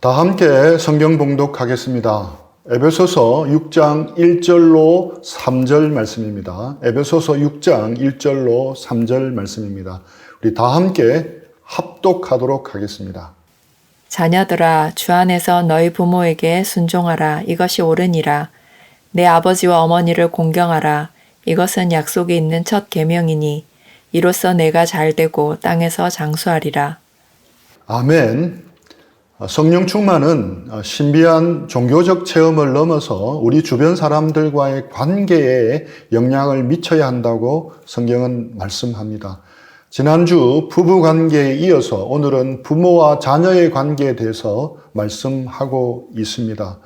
다 함께 성경 봉독하겠습니다. 에베소서 6장 1절로 3절 말씀입니다. 에베소서 6장 1절로 3절 말씀입니다. 우리 다 함께 합독하도록 하겠습니다. 자녀들아, 주 안에서 너희 부모에게 순종하라. 이것이 옳으니라. 내 아버지와 어머니를 공경하라. 이것은 약속이 있는 첫 계명이니 이로써 내가 잘되고 땅에서 장수하리라. 아멘. 성령 충만은 신비한 종교적 체험을 넘어서 우리 주변 사람들과의 관계에 영향을 미쳐야 한다고 성경은 말씀합니다. 지난주 부부 관계에 이어서 오늘은 부모와 자녀의 관계에 대해서 말씀하고 있습니다.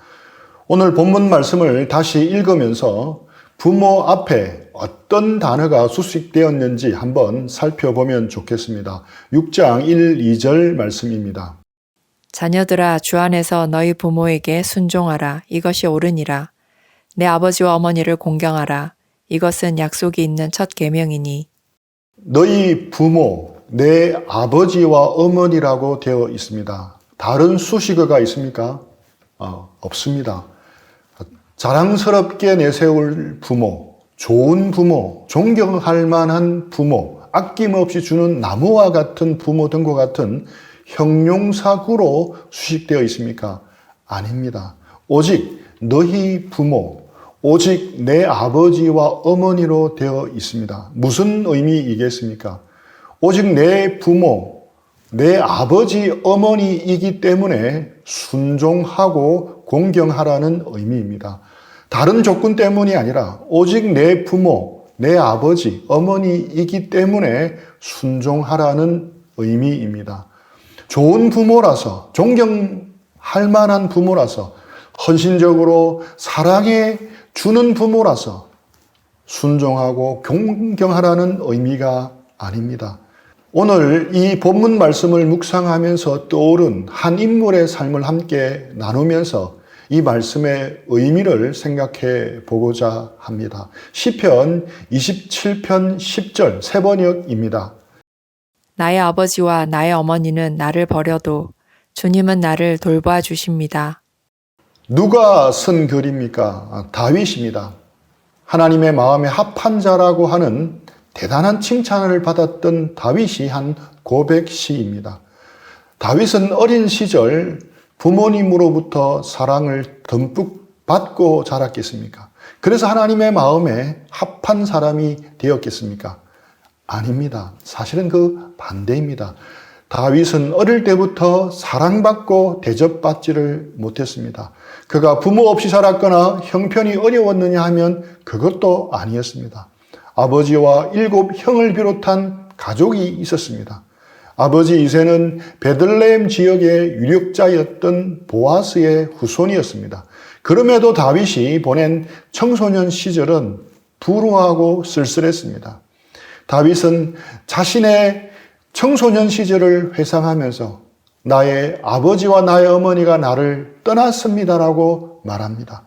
오늘 본문 말씀을 다시 읽으면서 부모 앞에 어떤 단어가 수식되었는지 한번 살펴보면 좋겠습니다. 6장 1, 2절 말씀입니다. 자녀들아, 주 안에서 너희 부모에게 순종하라. 이것이 옳으니라. 내 아버지와 어머니를 공경하라. 이것은 약속이 있는 첫 계명이니. 너희 부모, 내 아버지와 어머니라고 되어 있습니다. 다른 수식어가 있습니까? 없습니다. 자랑스럽게 내세울 부모, 좋은 부모, 존경할 만한 부모, 아낌없이 주는 나무와 같은 부모 등과 같은 형용사구로 수식되어 있습니까? 아닙니다. 오직 너희 부모, 오직 내 아버지와 어머니로 되어 있습니다. 무슨 의미이겠습니까? 오직 내 부모, 내 아버지, 어머니이기 때문에 순종하고 공경하라는 의미입니다. 다른 조건 때문이 아니라 오직 내 부모, 내 아버지, 어머니이기 때문에 순종하라는 의미입니다. 좋은 부모라서, 존경할 만한 부모라서, 헌신적으로 사랑해 주는 부모라서 순종하고 공경하라는 의미가 아닙니다. 오늘 이 본문 말씀을 묵상하면서 떠오른 한 인물의 삶을 함께 나누면서 이 말씀의 의미를 생각해 보고자 합니다. 시편 27편 10절 세번역입니다. 나의 아버지와 나의 어머니는 나를 버려도 주님은 나를 돌봐 주십니다. 누가 쓴 글입니까? 다윗입니다. 하나님의 마음에 합한 자라고 하는 대단한 칭찬을 받았던 다윗이 한 고백시입니다. 다윗은 어린 시절 부모님으로부터 사랑을 듬뿍 받고 자랐겠습니까? 그래서 하나님의 마음에 합한 사람이 되었겠습니까? 아닙니다. 사실은 그 반대입니다. 다윗은 어릴 때부터 사랑받고 대접받지를 못했습니다. 그가 부모 없이 살았거나 형편이 어려웠느냐 하면 그것도 아니었습니다. 아버지와 7형을 비롯한 가족이 있었습니다. 아버지 이새는 베들레헴 지역의 유력자였던 보아스의 후손이었습니다. 그럼에도 다윗이 보낸 청소년 시절은 불우하고 쓸쓸했습니다. 다윗은 자신의 청소년 시절을 회상하면서 나의 아버지와 나의 어머니가 나를 떠났습니다라고 말합니다.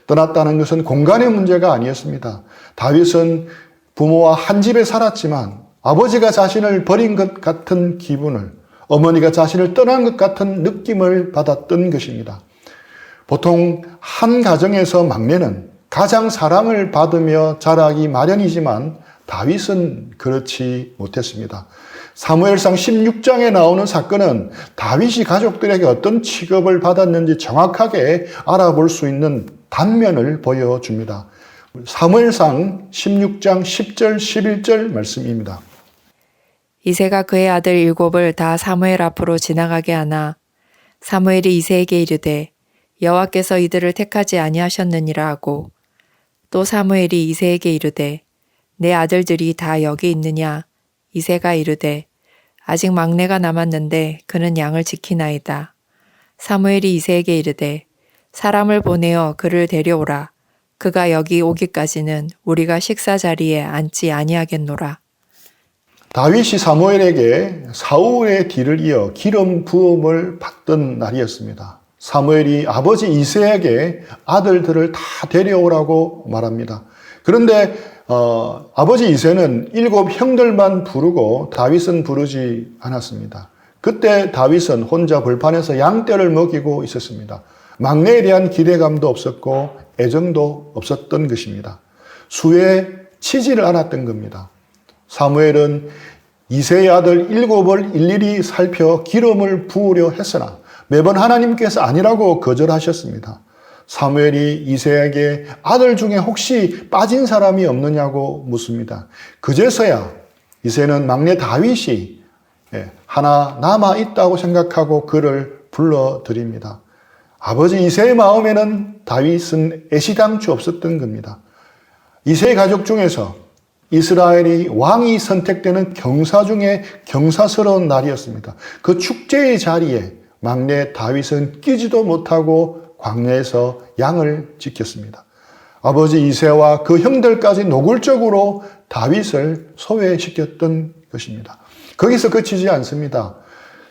떠났다는 것은 공간의 문제가 아니었습니다. 다윗은 부모와 한 집에 살았지만 아버지가 자신을 버린 것 같은 기분을, 어머니가 자신을 떠난 것 같은 느낌을 받았던 것입니다. 보통 한 가정에서 막내는 가장 사랑을 받으며 자라기 마련이지만 다윗은 그렇지 못했습니다. 사무엘상 16장에 나오는 사건은 다윗이 가족들에게 어떤 취급을 받았는지 정확하게 알아볼 수 있는 단면을 보여줍니다. 사무엘상 16장 10절 11절 말씀입니다. 이새가 그의 아들 7을 다 사무엘 앞으로 지나가게 하나 사무엘이 이새에게 이르되 여호와께서 이들을 택하지 아니하셨느니라 하고 또 사무엘이 이새에게 이르되 내 아들들이 다 여기 있느냐? 이새가 이르되 아직 막내가 남았는데 그는 양을 지키나이다. 사무엘이 이새에게 이르되 사람을 보내어 그를 데려오라. 그가 여기 오기까지는 우리가 식사 자리에 앉지 아니하겠노라. 다윗이 사무엘에게 사울의 뒤를 이어 기름 부음을 받던 날이었습니다. 사무엘이 아버지 이새에게 아들들을 다 데려오라고 말합니다. 그런데 아버지 이새는 7 형들만 부르고 다윗은 부르지 않았습니다. 그때 다윗은 혼자 벌판에서 양떼를 먹이고 있었습니다. 막내에 대한 기대감도 없었고 애정도 없었던 것입니다. 수에 치지를 않았던 겁니다. 사무엘은 이새의 아들 7을 일일이 살펴 기름을 부으려 했으나 매번 하나님께서 아니라고 거절하셨습니다. 사무엘이 이새에게 아들 중에 혹시 빠진 사람이 없느냐고 묻습니다. 그제서야 이새는 막내 다윗이 하나 남아 있다고 생각하고 그를 불러드립니다. 아버지 이새의 마음에는 다윗은 애시당초 없었던 겁니다. 이새의 가족 중에서 이스라엘이 왕이 선택되는 경사 중에 경사스러운 날이었습니다. 그 축제의 자리에 막내 다윗은 끼지도 못하고 광야에서 양을 지켰습니다. 아버지 이새와 그 형들까지 노골적으로 다윗을 소외시켰던 것입니다. 거기서 그치지 않습니다.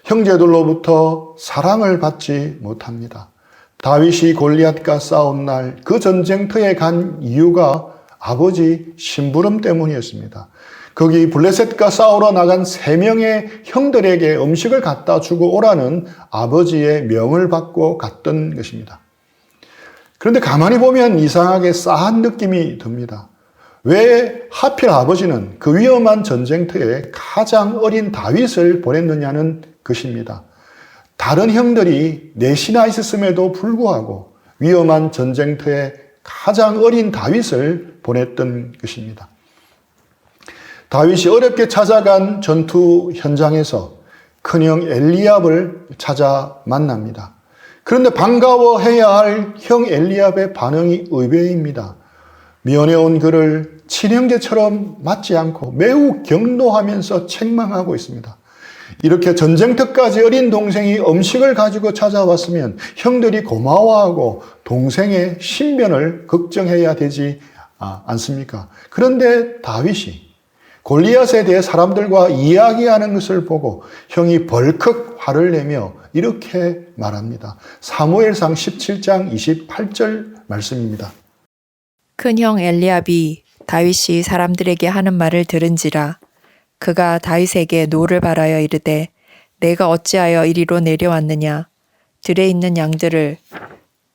형제들로부터 사랑을 받지 못합니다. 다윗이 골리앗과 싸운 날 그 전쟁터에 간 이유가 아버지 심부름 때문이었습니다. 거기 블레셋과 싸우러 나간 3명의 형들에게 음식을 갖다 주고 오라는 아버지의 명을 받고 갔던 것입니다. 그런데 가만히 보면 이상하게 싸한 느낌이 듭니다. 왜 하필 아버지는 그 위험한 전쟁터에 가장 어린 다윗을 보냈느냐는 것입니다. 다른 형들이 넷이나 있었음에도 불구하고 위험한 전쟁터에 가장 어린 다윗을 보냈던 것입니다. 다윗이 어렵게 찾아간 전투 현장에서 큰형 엘리압을 찾아 만납니다. 그런데 반가워해야 할 형 엘리압의 반응이 의외입니다. 미연해온 그를 친형제처럼 맞지 않고 매우 경노하면서 책망하고 있습니다. 이렇게 전쟁터까지 어린 동생이 음식을 가지고 찾아왔으면 형들이 고마워하고 동생의 신변을 걱정해야 되지 않습니까? 그런데 다윗이 골리앗에 대해 사람들과 이야기하는 것을 보고 형이 벌컥 화를 내며 이렇게 말합니다. 사무엘상 17장 28절 말씀입니다. 큰형 엘리압이 다윗이 사람들에게 하는 말을 들은지라 그가 다윗에게 노를 바라여 이르되 내가 어찌하여 이리로 내려왔느냐 들에 있는 양들을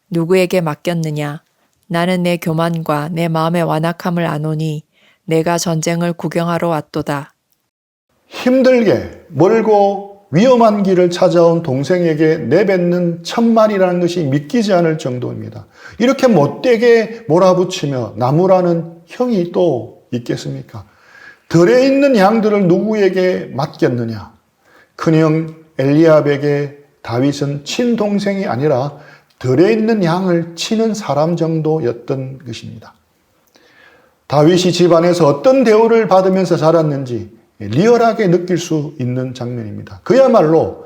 누구에게 맡겼느냐 나는 내 교만과 내 마음의 완악함을 아노니 내가 전쟁을 구경하러 왔도다. 힘들게 멀고 위험한 길을 찾아온 동생에게 내뱉는 천만이라는 것이 믿기지 않을 정도입니다. 이렇게 못되게 몰아붙이며 나무라는 형이 또 있겠습니까? 들에 있는 양들을 누구에게 맡겼느냐? 큰형 엘리압에게 다윗은 친동생이 아니라 들에 있는 양을 치는 사람 정도였던 것입니다. 다윗이 집안에서 어떤 대우를 받으면서 자랐는지 리얼하게 느낄 수 있는 장면입니다. 그야말로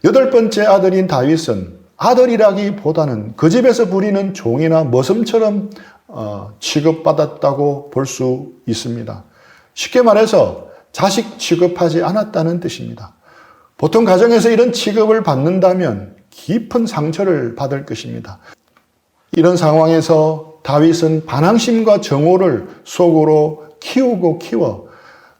8번째 아들인 다윗은 아들이라기보다는 그 집에서 부리는 종이나 머슴처럼 취급받았다고 볼 수 있습니다. 쉽게 말해서 자식 취급하지 않았다는 뜻입니다. 보통 가정에서 이런 취급을 받는다면 깊은 상처를 받을 것입니다. 이런 상황에서 다윗은 반항심과 정오를 속으로 키워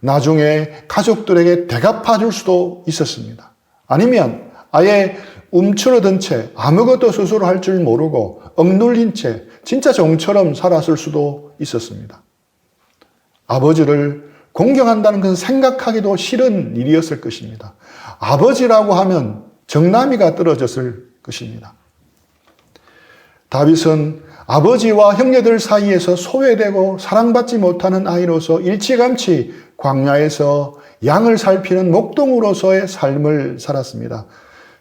나중에 가족들에게 대갚아 줄 수도 있었습니다. 아니면 아예 움츠러든 채 아무것도 스스로 할 줄 모르고 억눌린 채 진짜 종처럼 살았을 수도 있었습니다. 아버지를 공경한다는 것은 생각하기도 싫은 일이었을 것입니다. 아버지라고 하면 정남이가 떨어졌을 것입니다. 다윗은 아버지와 형제들 사이에서 소외되고 사랑받지 못하는 아이로서 일찌감치 광야에서 양을 살피는 목동으로서의 삶을 살았습니다.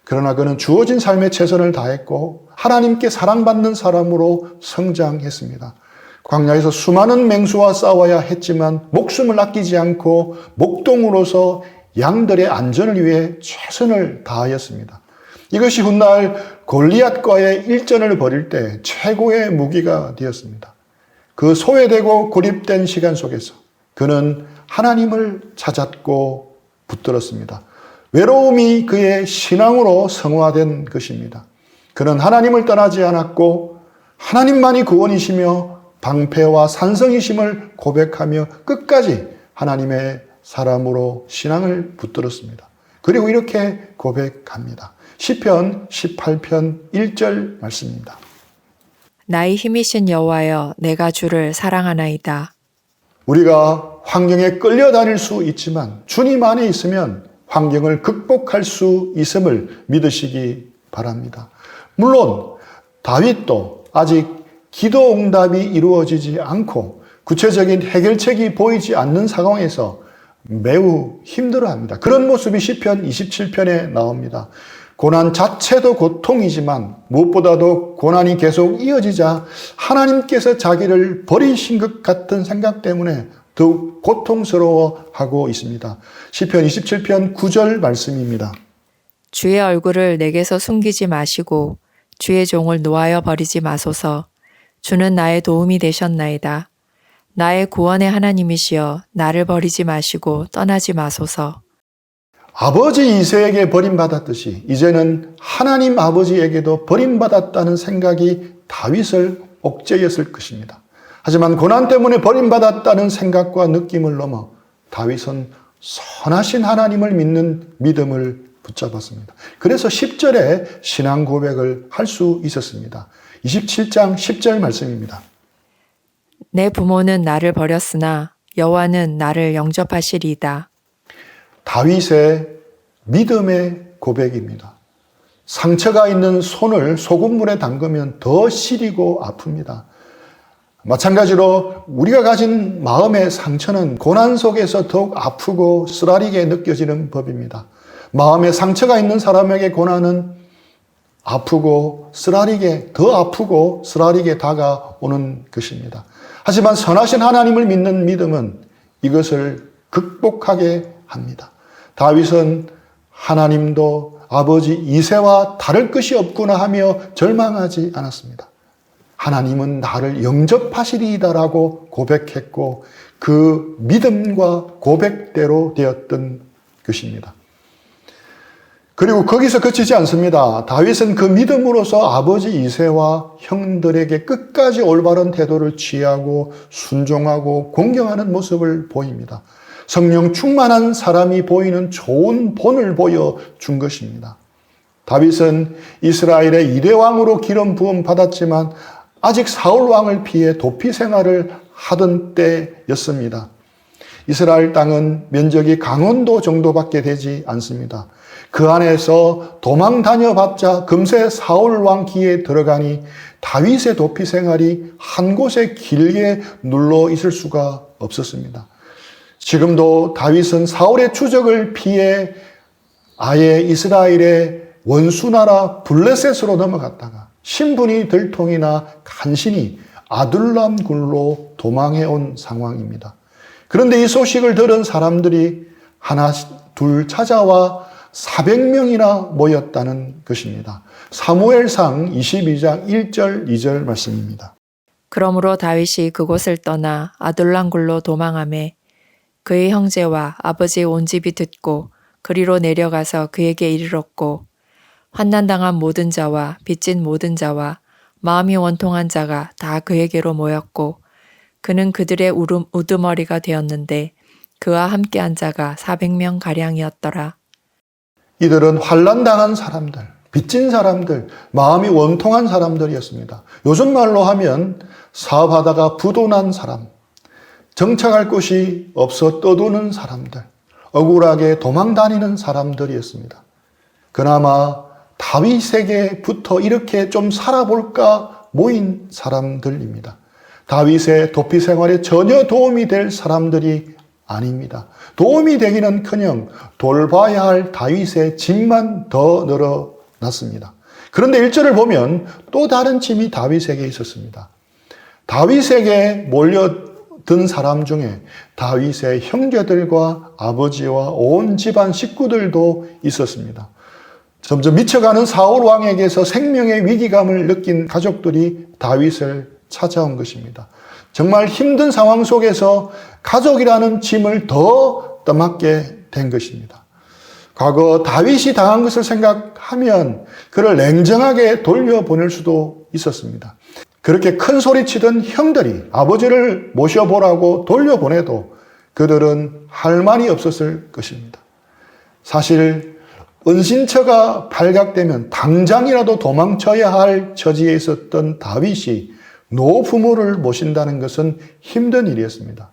그러나 그는 주어진 삶에 최선을 다했고 하나님께 사랑받는 사람으로 성장했습니다. 광야에서 수많은 맹수와 싸워야 했지만 목숨을 아끼지 않고 목동으로서 양들의 안전을 위해 최선을 다하였습니다. 이것이 훗날 골리앗과의 일전을 벌일 때 최고의 무기가 되었습니다. 그 소외되고 고립된 시간 속에서 그는 하나님을 찾았고 붙들었습니다. 외로움이 그의 신앙으로 성화된 것입니다. 그는 하나님을 떠나지 않았고 하나님만이 구원이시며 방패와 산성이심을 고백하며 끝까지 하나님의 사람으로 신앙을 붙들었습니다. 그리고 이렇게 고백합니다. 시편 18편 1절 말씀입니다. 나의 힘이신 여호와여, 내가 주를 사랑하나이다. 우리가 환경에 끌려다닐 수 있지만 주님 안에 있으면 환경을 극복할 수 있음을 믿으시기 바랍니다. 물론 다윗도 아직 기도 응답이 이루어지지 않고 구체적인 해결책이 보이지 않는 상황에서 매우 힘들어합니다. 그런 모습이 시편 27편에 나옵니다. 고난 자체도 고통이지만 무엇보다도 고난이 계속 이어지자 하나님께서 자기를 버리신 것 같은 생각 때문에 더욱 고통스러워하고 있습니다. 시편 27편 9절 말씀입니다. 주의 얼굴을 내게서 숨기지 마시고 주의 종을 노하여 버리지 마소서. 주는 나의 도움이 되셨나이다. 나의 구원의 하나님이시여, 나를 버리지 마시고 떠나지 마소서. 아버지 이새에게 버림받았듯이 이제는 하나님 아버지에게도 버림받았다는 생각이 다윗을 옥죄였을 것입니다. 하지만 고난 때문에 버림받았다는 생각과 느낌을 넘어 다윗은 선하신 하나님을 믿는 믿음을 붙잡았습니다. 그래서 10절에 신앙 고백을 할 수 있었습니다. 27장 10절 말씀입니다. 내 부모는 나를 버렸으나 여호와는 나를 영접하시리이다. 다윗의 믿음의 고백입니다. 상처가 있는 손을 소금물에 담그면 더 시리고 아픕니다. 마찬가지로 우리가 가진 마음의 상처는 고난 속에서 더욱 아프고 쓰라리게 느껴지는 법입니다. 마음에 상처가 있는 사람에게 고난은 아프고 쓰라리게, 더 아프고 쓰라리게 다가오는 것입니다. 하지만 선하신 하나님을 믿는 믿음은 이것을 극복하게 합니다. 다윗은 하나님도 아버지 이새와 다를 것이 없구나 하며 절망하지 않았습니다. 하나님은 나를 영접하시리이다라고 고백했고 그 믿음과 고백대로 되었던 것입니다. 그리고 거기서 그치지 않습니다. 다윗은 그 믿음으로서 아버지 이새와 형들에게 끝까지 올바른 태도를 취하고 순종하고 공경하는 모습을 보입니다. 성령 충만한 사람이 보이는 좋은 본을 보여준 것입니다. 다윗은 이스라엘의 2대 왕으로 기름 부음 받았지만 아직 사울 왕을 피해 도피 생활을 하던 때였습니다. 이스라엘 땅은 면적이 강원도 정도밖에 되지 않습니다. 그 안에서 도망 다녀봤자 금세 사울 왕 기에 들어가니 다윗의 도피 생활이 한 곳에 길게 눌러 있을 수가 없었습니다. 지금도 다윗은 사울의 추적을 피해 아예 이스라엘의 원수나라 블레셋으로 넘어갔다가 신분이 들통이나 간신히 아둘람 굴로 도망해온 상황입니다. 그런데 이 소식을 들은 사람들이 하나 둘 찾아와 400명이나 모였다는 것입니다. 사무엘상 22장 1절 2절 말씀입니다. 그러므로 다윗이 그곳을 떠나 아둘람굴로 도망하매 그의 형제와 아버지의 온 집이 듣고 그리로 내려가서 그에게 이르렀고 환난당한 모든 자와 빚진 모든 자와 마음이 원통한 자가 다 그에게로 모였고 그는 그들의 우두머리가 되었는데 그와 함께한 자가 400명 가량이었더라. 이들은 환난당한 사람들, 빚진 사람들, 마음이 원통한 사람들이었습니다. 요즘 말로 하면 사업하다가 부도난 사람, 정착할 곳이 없어 떠도는 사람들, 억울하게 도망다니는 사람들이었습니다. 그나마 다윗에게부터 이렇게 좀 살아볼까 모인 사람들입니다. 다윗의 도피 생활에 전혀 도움이 될 사람들이 아닙니다. 도움이 되기는커녕 돌봐야 할 다윗의 짐만 더 늘어났습니다. 그런데 1절을 보면 또 다른 짐이 다윗에게 있었습니다. 다윗에게 몰려든 사람 중에 다윗의 형제들과 아버지와 온 집안 식구들도 있었습니다. 점점 미쳐가는 사울 왕에게서 생명의 위기감을 느낀 가족들이 다윗을 찾아온 것입니다. 정말 힘든 상황 속에서 가족이라는 짐을 더 떠맡게 된 것입니다. 과거 다윗이 당한 것을 생각하면 그를 냉정하게 돌려보낼 수도 있었습니다. 그렇게 큰 소리치던 형들이 아버지를 모셔보라고 돌려보내도 그들은 할 말이 없었을 것입니다. 사실 은신처가 발각되면 당장이라도 도망쳐야 할 처지에 있었던 다윗이 노부모를 모신다는 것은 힘든 일이었습니다.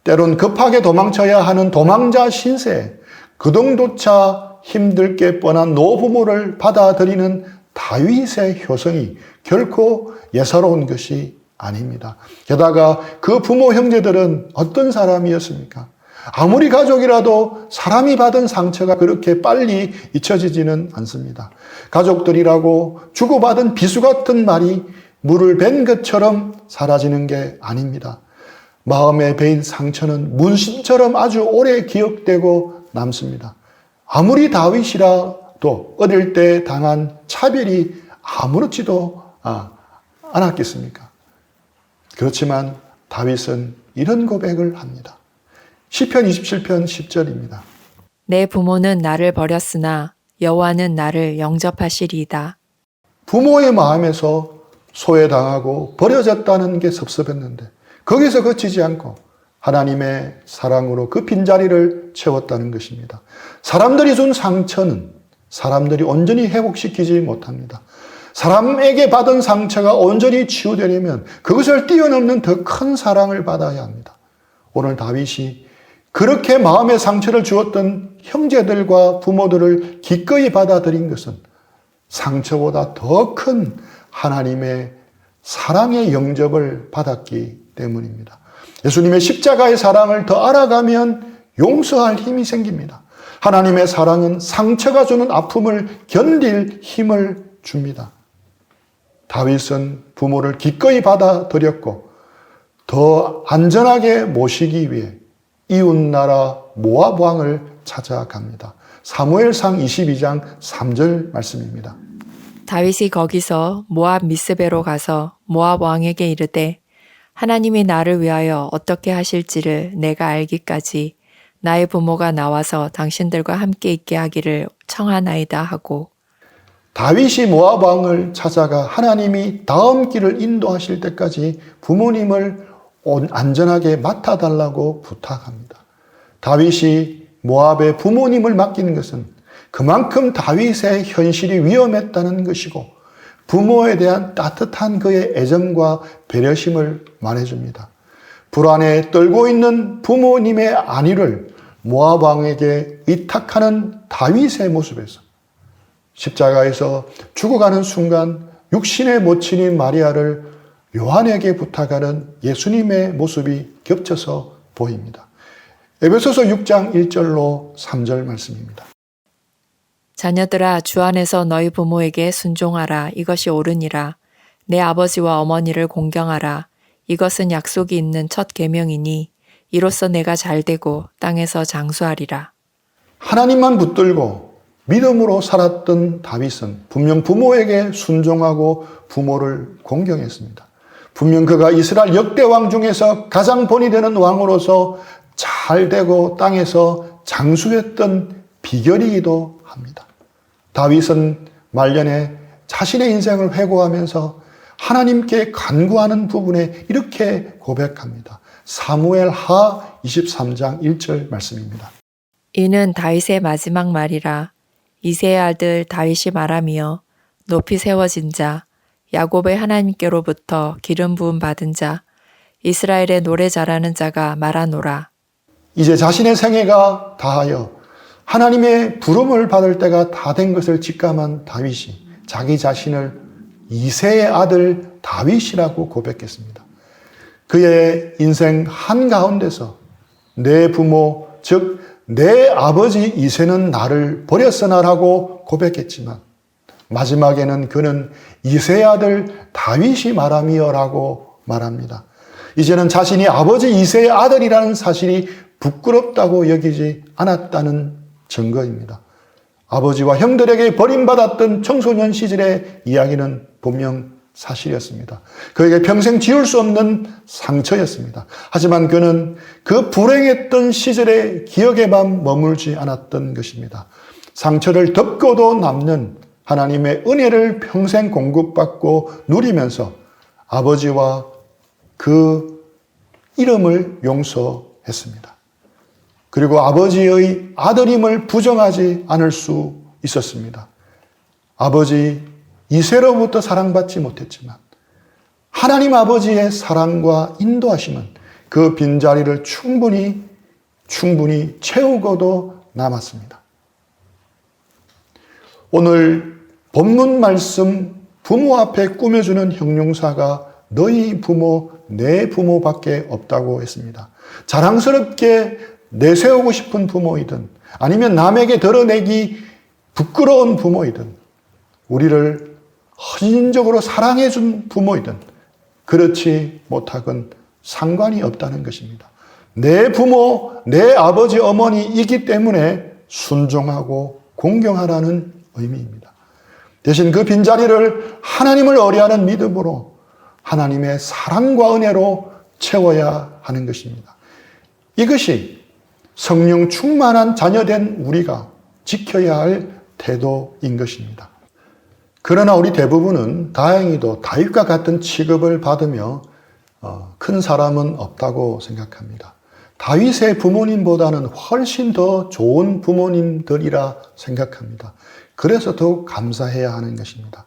때론 급하게 도망쳐야 하는 도망자 신세, 그 정도차 힘들게 뻔한 노부모를 받아들이는 다윗의 효성이 결코 예사로운 것이 아닙니다. 게다가 그 부모 형제들은 어떤 사람이었습니까? 아무리 가족이라도 사람이 받은 상처가 그렇게 빨리 잊혀지지는 않습니다. 가족들이라고 주고받은 비수 같은 말이 물을 밴 것처럼 사라지는 게 아닙니다. 마음에 베인 상처는 문신처럼 아주 오래 기억되고 남습니다. 아무리 다윗이라도 어릴 때 당한 차별이 아무렇지도 않았겠습니까? 그렇지만 다윗은 이런 고백을 합니다. 시편 27편 10절입니다. 내 부모는 나를 버렸으나 여호와는 나를 영접하시리이다. 부모의 마음에서 소외당하고 버려졌다는 게 섭섭했는데 거기서 그치지 않고 하나님의 사랑으로 그 빈자리를 채웠다는 것입니다. 사람들이 준 상처는 사람들이 온전히 회복시키지 못합니다. 사람에게 받은 상처가 온전히 치유되려면 그것을 뛰어넘는 더 큰 사랑을 받아야 합니다. 오늘 다윗이 그렇게 마음의 상처를 주었던 형제들과 부모들을 기꺼이 받아들인 것은 상처보다 더 큰 하나님의 사랑의 영접을 받았기 때문입니다. 예수님의 십자가의 사랑을 더 알아가면 용서할 힘이 생깁니다. 하나님의 사랑은 상처가 주는 아픔을 견딜 힘을 줍니다. 다윗은 부모를 기꺼이 받아들였고 더 안전하게 모시기 위해 이웃나라 모압 왕을 찾아갑니다. 사무엘상 22장 3절 말씀입니다. 다윗이 거기서 모압 미스베로 가서 모압 왕에게 이르되 하나님이 나를 위하여 어떻게 하실지를 내가 알기까지 나의 부모가 나와서 당신들과 함께 있게 하기를 청하나이다 하고 다윗이 모압 왕을 찾아가 하나님이 다음 길을 인도하실 때까지 부모님을 안전하게 맡아달라고 부탁합니다. 다윗이 모압의 부모님을 맡기는 것은 그만큼 다윗의 현실이 위험했다는 것이고 부모에 대한 따뜻한 그의 애정과 배려심을 말해줍니다. 불안에 떨고 있는 부모님의 안위를 모압 왕에게 의탁하는 다윗의 모습에서 십자가에서 죽어가는 순간 육신의 모친인 마리아를 요한에게 부탁하는 예수님의 모습이 겹쳐서 보입니다. 에베소서 6장 1절로 3절 말씀입니다. 자녀들아 주 안에서 너희 부모에게 순종하라. 이것이 옳으니라. 내 아버지와 어머니를 공경하라. 이것은 약속이 있는 첫 계명이니 이로써 내가 잘되고 땅에서 장수하리라. 하나님만 붙들고 믿음으로 살았던 다윗은 분명 부모에게 순종하고 부모를 공경했습니다. 분명 그가 이스라엘 역대 왕 중에서 가장 본이 되는 왕으로서 잘되고 땅에서 장수했던 비결이기도 합니다. 다윗은 말년에 자신의 인생을 회고하면서 하나님께 간구하는 부분에 이렇게 고백합니다. 사무엘하 23장 1절 말씀입니다. 이는 다윗의 마지막 말이라. 이새의 아들 다윗이 말하며 높이 세워진 자, 야곱의 하나님께로부터 기름 부음 받은 자, 이스라엘의 노래 잘하는 자가 말하노라. 이제 자신의 생애가 다하여 하나님의 부름을 받을 때가 다 된 것을 직감한 다윗이 자기 자신을 이새의 아들 다윗이라고 고백했습니다. 그의 인생 한가운데서 내 부모, 즉 내 아버지 이새는 나를 버렸으나라고 고백했지만 마지막에는 그는 이새의 아들 다윗이 말하미어라고 말합니다. 이제는 자신이 아버지 이새의 아들이라는 사실이 부끄럽다고 여기지 않았다는 증거입니다. 아버지와 형들에게 버림받았던 청소년 시절의 이야기는 분명 사실이었습니다. 그에게 평생 지울 수 없는 상처였습니다. 하지만 그는 그 불행했던 시절의 기억에만 머물지 않았던 것입니다. 상처를 덮고도 남는 하나님의 은혜를 평생 공급받고 누리면서 아버지와 그 이름을 용서했습니다. 그리고 아버지의 아들임을 부정하지 않을 수 있었습니다. 아버지 이새로부터 사랑받지 못했지만 하나님 아버지의 사랑과 인도하심은 그 빈자리를 충분히 채우고도 남았습니다. 오늘 본문 말씀 부모 앞에 꾸며주는 형용사가 너희 부모, 내 부모밖에 없다고 했습니다. 자랑스럽게 내세우고 싶은 부모이든 아니면 남에게 드러내기 부끄러운 부모이든 우리를 헌신적으로 사랑해준 부모이든 그렇지 못하건 상관이 없다는 것입니다. 내 부모, 내 아버지, 어머니이기 때문에 순종하고 공경하라는 의미입니다. 대신 그 빈자리를 하나님을 의뢰하는 믿음으로 하나님의 사랑과 은혜로 채워야 하는 것입니다. 이것이 성령 충만한 자녀된 우리가 지켜야 할 태도인 것입니다. 그러나 우리 대부분은 다행히도 다윗과 같은 취급을 받으며 큰 사람은 없다고 생각합니다. 다윗의 부모님보다는 훨씬 더 좋은 부모님들이라 생각합니다. 그래서 더욱 감사해야 하는 것입니다.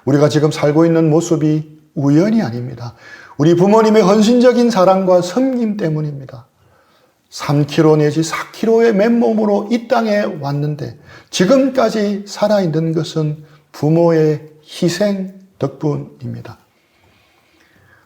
우리가 지금 살고 있는 모습이 우연이 아닙니다. 우리 부모님의 헌신적인 사랑과 섬김 때문입니다. 3kg 내지 4kg의 맨몸으로 이 땅에 왔는데 지금까지 살아있는 것은 부모의 희생 덕분입니다.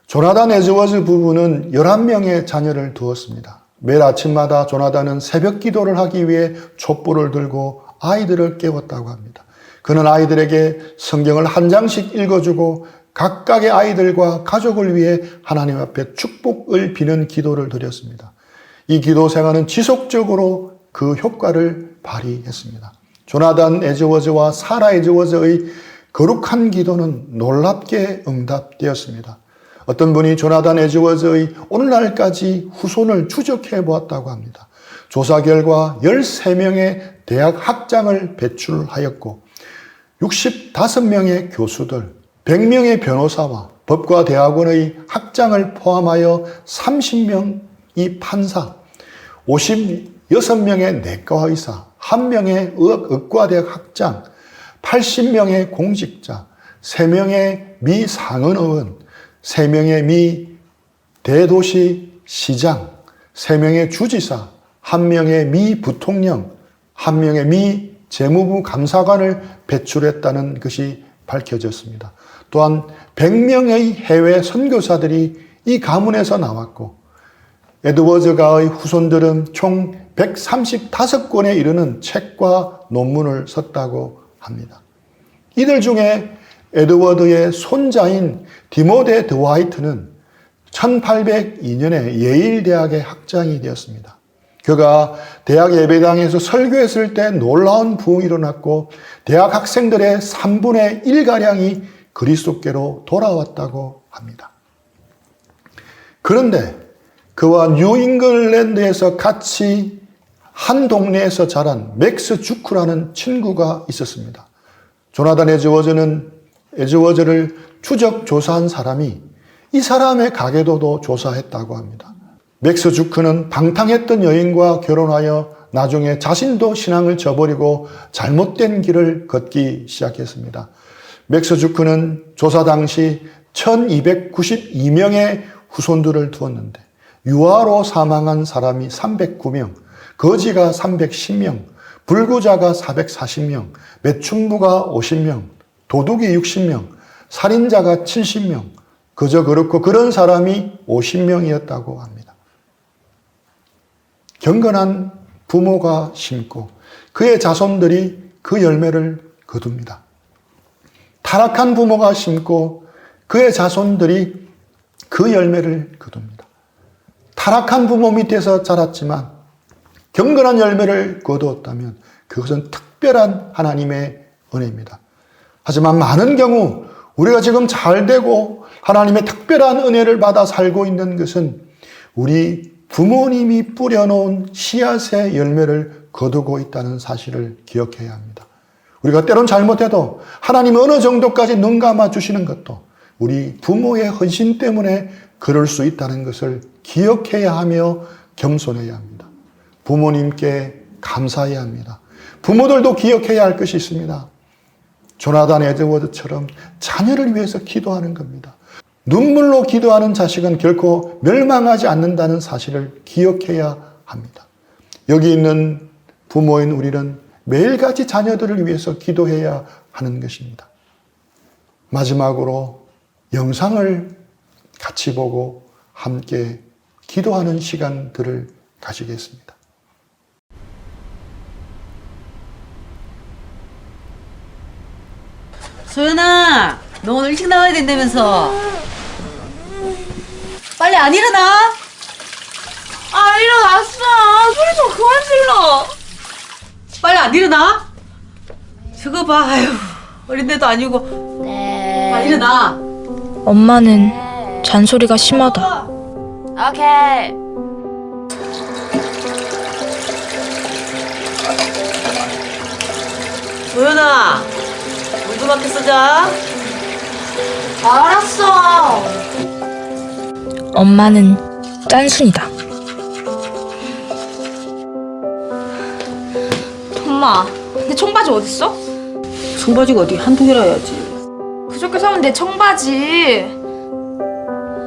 조나단 에즈워즈 부부는 11명의 자녀를 두었습니다. 매일 아침마다 조나단은 새벽 기도를 하기 위해 촛불을 들고 아이들을 깨웠다고 합니다. 그는 아이들에게 성경을 한 장씩 읽어주고 각각의 아이들과 가족을 위해 하나님 앞에 축복을 비는 기도를 드렸습니다. 이 기도 생활은 지속적으로 그 효과를 발휘했습니다. 조나단 에즈워즈와 사라 에즈워즈의 거룩한 기도는 놀랍게 응답되었습니다. 어떤 분이 조나단 에즈워즈의 오늘날까지 후손을 추적해 보았다고 합니다. 조사 결과 13명의 대학 학장을 배출하였고 65명의 교수들, 100명의 변호사와 법과 대학원의 학장을 포함하여 30명이 판사, 56명의 내과 의사, 1명의 의과대학 학장, 80명의 공직자, 3명의 미 상원의원, 3명의 미 대도시 시장, 3명의 주지사, 1명의 미 부통령, 1명의 미 재무부 감사관을 배출했다는 것이 밝혀졌습니다. 또한 100명의 해외 선교사들이 이 가문에서 나왔고 에드워즈가의 후손들은 총 135권에 이르는 책과 논문을 썼다고 합니다. 이들 중에 에드워드의 손자인 디모데 드와이트는 1802년에 예일대학의 학장이 되었습니다. 그가 대학 예배당에서 설교했을 때 놀라운 부흥이 일어났고 대학 학생들의 3분의 1가량이 그리스도께로 돌아왔다고 합니다. 그런데 그와 뉴잉글랜드에서 같이 한 동네에서 자란 맥스 주크라는 친구가 있었습니다. 조나단 에즈워즈를 추적 조사한 사람이 이 사람의 가계도도 조사했다고 합니다. 맥스 주크는 방탕했던 여인과 결혼하여 나중에 자신도 신앙을 저버리고 잘못된 길을 걷기 시작했습니다. 맥스 주크는 조사 당시 1292명의 후손들을 두었는데 유아로 사망한 사람이 309명, 거지가 310명, 불구자가 440명, 매춘부가 50명, 도둑이 60명, 살인자가 70명, 그저 그렇고 그런 사람이 50명이었다고 합니다. 경건한 부모가 심고 그의 자손들이 그 열매를 거둡니다. 타락한 부모가 심고 그의 자손들이 그 열매를 거둡니다. 타락한 부모 밑에서 자랐지만 경건한 열매를 거두었다면 그것은 특별한 하나님의 은혜입니다. 하지만 많은 경우 우리가 지금 잘 되고 하나님의 특별한 은혜를 받아 살고 있는 것은 우리 부모님이 뿌려놓은 씨앗의 열매를 거두고 있다는 사실을 기억해야 합니다. 우리가 때론 잘못해도 하나님이 어느 정도까지 눈 감아 주시는 것도 우리 부모의 헌신 때문에 그럴 수 있다는 것을 기억해야 하며 겸손해야 합니다. 부모님께 감사해야 합니다. 부모들도 기억해야 할 것이 있습니다. 조나단 에드워드처럼 자녀를 위해서 기도하는 겁니다. 눈물로 기도하는 자식은 결코 멸망하지 않는다는 사실을 기억해야 합니다. 여기 있는 부모인 우리는 매일같이 자녀들을 위해서 기도해야 하는 것입니다. 마지막으로 영상을 같이 보고 함께 기도하는 시간들을 가지겠습니다. 소연아, 너 오늘 일찍 나와야 된다면서. 빨리 안 일어나? 아, 일어났어. 소리 좀 그만 질러. 빨리 안 일어나? 저거 봐, 아유, 어린데도 아니고. 네. 빨리 일어나. 엄마는 잔소리가 심하다. 오케이. 소연아, 물 좀 아껴 쓰자. 알았어. 엄마는 짠순이다. 엄마, 내 청바지 어딨어? 청바지가 어디 한두 개라 해야지. 그저께 사온 내 청바지.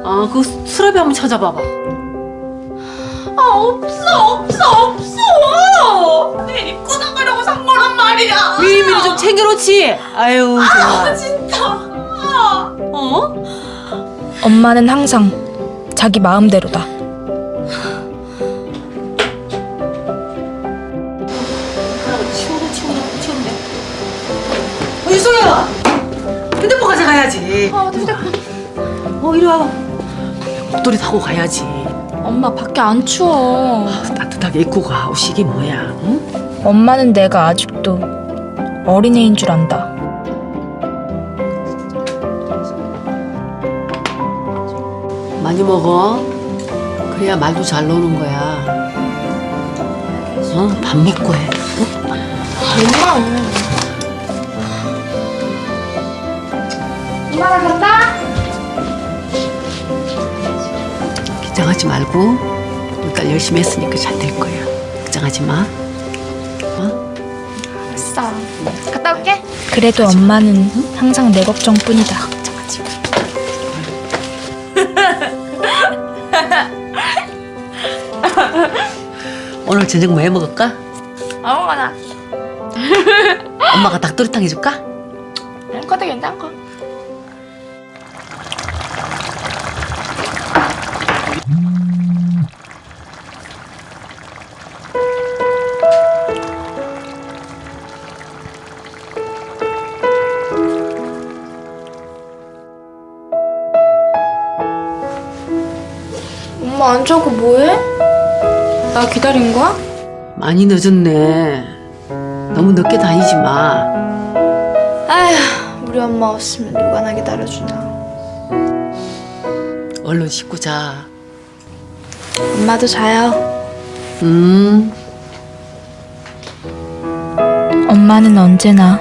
아, 그 수라비 한번 찾아봐봐. 아, 없어. 내일 입고 나가려고 산 거란 말이야. 미리미리 좀 챙겨놓지. 아유, 정말. 진짜. 어? 엄마는 항상 자기 마음대로다. 치웠네. 유소야, 핸드폰 가져가야지. 휴대폰. 이리 와봐. 목도리 타고 가야지. 엄마, 밖에 안 추워. 따뜻하게 입고 가. 옷이 이게 뭐야? 응? 엄마는 내가 아직도 어린애인 줄 안다. 많이 먹어. 그래야 말도 잘 노는 거야. 밥 먹고 해. 엄마, 나 간다. 긴장하지 말고 우리 딸 열심히 했으니까 잘 될 거야. 걱정하지 마. 알았어. 갔다 올게. 그래도 엄마는 항상 내 걱정뿐이다. 오늘 저녁 뭐 해 먹을까? 아무거나. 엄마가 닭도리탕 해줄까? 괜찮거든, 괜찮고. 엄마 안 자고 뭐해? 나 기다린 거야? 많이 늦었네. 너무 늦게 다니지 마. 아휴, 우리 엄마 없으면 누가 나 기다려주나. 얼른 씻고 자. 엄마도 자요. 엄마는 언제나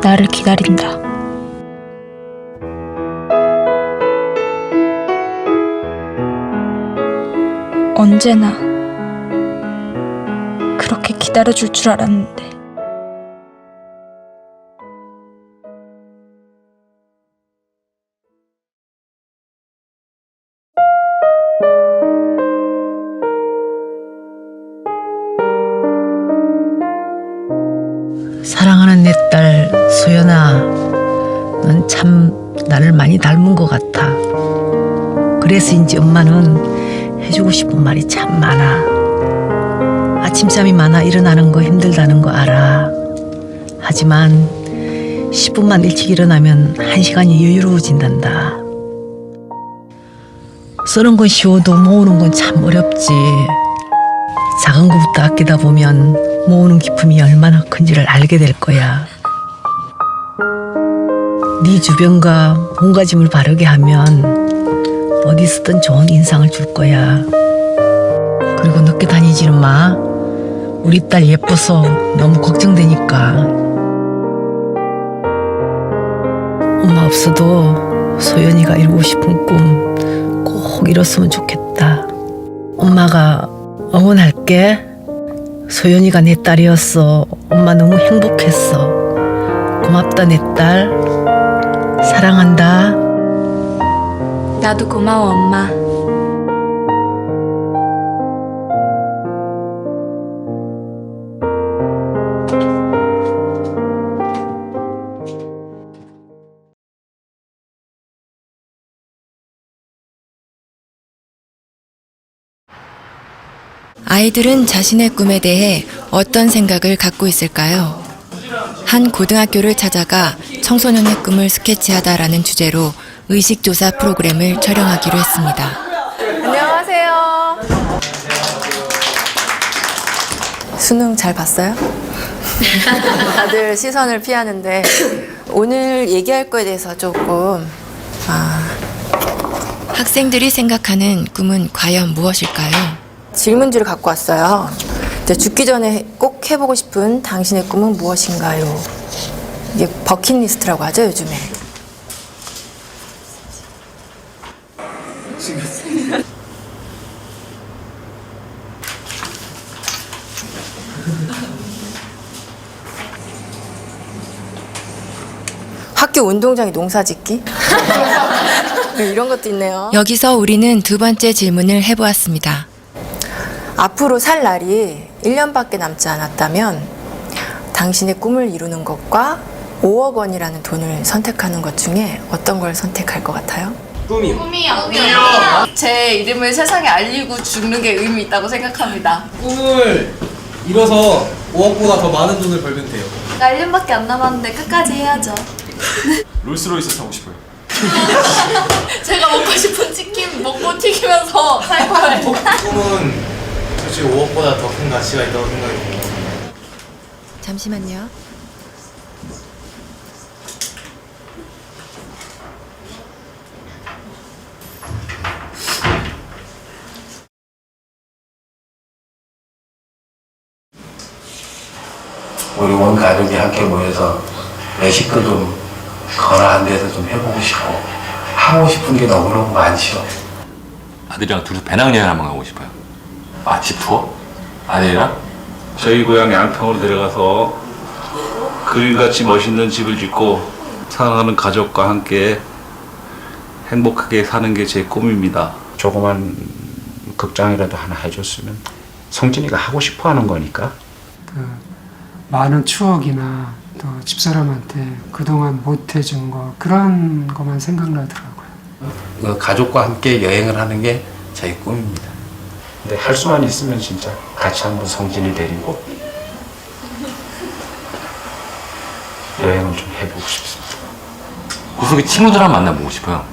나를 기다린다. 언제나 그렇게 기다려줄 줄 알았는데. 사랑하는 내 딸 소연아, 넌 참 나를 많이 닮은 것 같아. 그래서인지 엄마는 해주고 싶은 말이 참 많아. 아침잠이 많아 일어나는 거 힘들다는 거 알아. 하지만 10분만 일찍 일어나면 1시간이 여유로워진단다. 쓰는 건 쉬워도 모으는 건 참 어렵지. 작은 것부터 아끼다 보면 모으는 기쁨이 얼마나 큰지를 알게 될 거야. 네 주변과 몸가짐을 바르게 하면 어디서든 좋은 인상을 줄 거야. 그리고 늦게 다니지는 마. 우리 딸 예뻐서 너무 걱정되니까. 엄마 없어도 소연이가 이루고 싶은 꿈 꼭 이뤘으면 좋겠다. 엄마가 응원할게. 소연이가 내 딸이었어. 엄마 너무 행복했어. 고맙다 내 딸. 사랑한다. 나도 고마워, 엄마. 아이들은 자신의 꿈에 대해 어떤 생각을 갖고 있을까요? 한 고등학교를 찾아가 청소년의 꿈을 스케치하다라는 주제로 의식조사 프로그램을 촬영하기로 했습니다. 안녕하세요. 수능 잘 봤어요? 다들 시선을 피하는데 오늘 얘기할 거에 대해서 조금 학생들이 생각하는 꿈은 과연 무엇일까요? 질문지를 갖고 왔어요. 이제 죽기 전에 꼭 해보고 싶은 당신의 꿈은 무엇인가요? 이게 버킷리스트라고 하죠, 요즘에. 학교 운동장에 농사 짓기? 이런 것도 있네요. 여기서 우리는 두 번째 질문을 해보았습니다. 앞으로 살 날이 1년밖에 남지 않았다면 당신의 꿈을 이루는 것과 5억 원이라는 돈을 선택하는 것 중에 어떤 걸 선택할 것 같아요? 꿈이요. 제 이름을 세상에 알리고 죽는 게 의미 있다고 생각합니다. 꿈을 이뤄서 5억보다 더 많은 돈을 벌면 돼요. 1년밖에 안 남았는데 끝까지 해야죠. 롤스로이스 타고 싶어요. 제가 먹고 싶은 치킨 먹고 튀기면서 살 거예요. 꿈은 솔직히 5억보다 더 큰 가치가 있다고 생각이 듭니다. 잠시만요. 우리 온 가족이 함께 모여서 외식도 좀 거라한 데서 좀 해보고 싶고 하고 싶은 게 너무너무 많죠. 아들이랑 둘이서 배낭여행 한번 가고 싶어요. 아, 집 투어? 아들이랑? 저희 고향 양평으로 내려가서 그림같이 멋있는 집을 짓고 사랑하는 가족과 함께 행복하게 사는 게 제 꿈입니다. 조그만 극장이라도 하나 해줬으면 성진이가 하고 싶어 하는 거니까. 많은 추억이나 또 집사람한테 그동안 못 해준 거 그런 것만 생각나더라고요. 가족과 함께 여행을 하는 게 저희 꿈입니다. 근데 할 수만 있으면 진짜 같이 한번 성진이 데리고 여행을 좀 해보고 싶습니다. 구석에 친구들 한 번 만나보고 싶어요.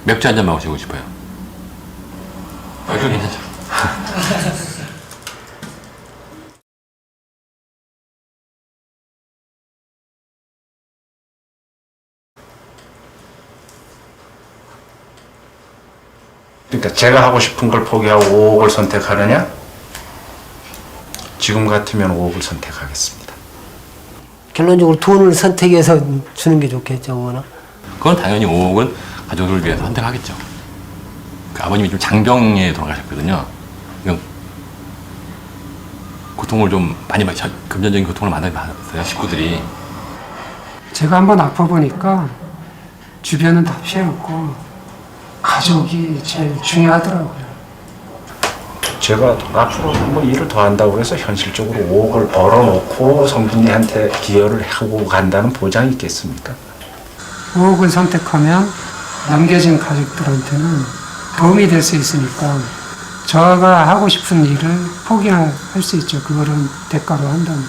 맥주 한잔 마시고 싶어요. 맥주 괜찮죠? 그러니까 제가 하고 싶은 걸 포기하고 5억을 선택하느냐? 지금 같으면 5억을 선택하겠습니다. 결론적으로 돈을 선택해서 주는 게 좋겠죠, 그거는. 그건 당연히 5억은 가족들을 위해서 선택하겠죠. 그 아버님이 좀 장병에 돌아가셨거든요. 고통을 좀 많이 받았어요. 금전적인 고통을 많이 받았어요, 식구들이. 제가 한번 아파보니까 주변은 다 피해였고 가족이 제일 중요하더라고요. 제가 앞으로 한번 일을 더 한다고 해서 현실적으로 5억을 벌어놓고 성진이한테 기여를 하고 간다는 보장이 있겠습니까? 5억을 선택하면 남겨진 가족들한테는 도움이 될 수 있으니까 저가 하고 싶은 일을 포기할 수 있죠. 그거를 대가로 한다면.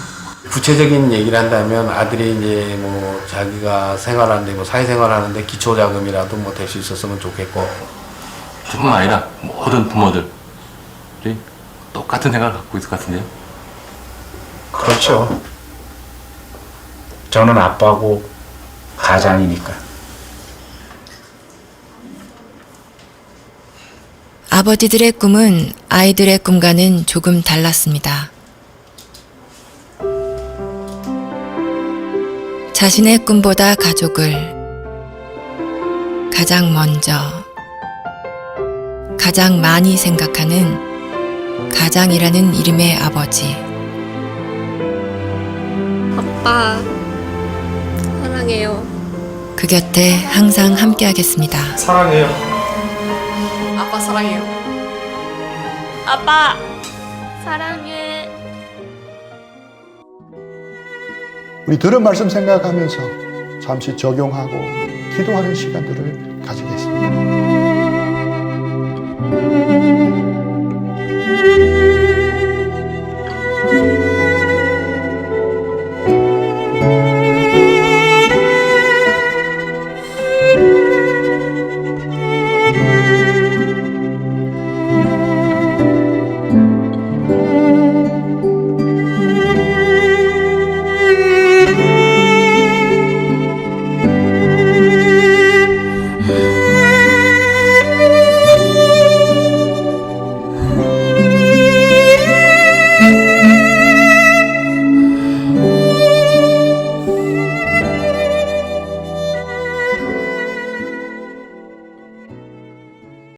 구체적인 얘기를 한다면 아들이 이제 뭐 자기가 생활하는데 뭐 사회생활하는데 기초자금이라도 뭐 될 수 있었으면 좋겠고. 저뿐만 아니라 모든 부모들이 똑같은 생각을 갖고 있을 것 같은데요. 그렇죠. 저는 아빠고 가장이니까. 아버지들의 꿈은 아이들의 꿈과는 조금 달랐습니다. 자신의 꿈보다 가족을 가장 먼저, 가장 많이 생각하는 가장이라는 이름의 아버지. 아빠, 사랑해요. 그 곁에 항상 함께하겠습니다. 사랑해요. 아빠 사랑해요. 아빠, 사랑해. 우리 들은 말씀 생각하면서 잠시 적용하고 기도하는 시간들을 가지겠습니다.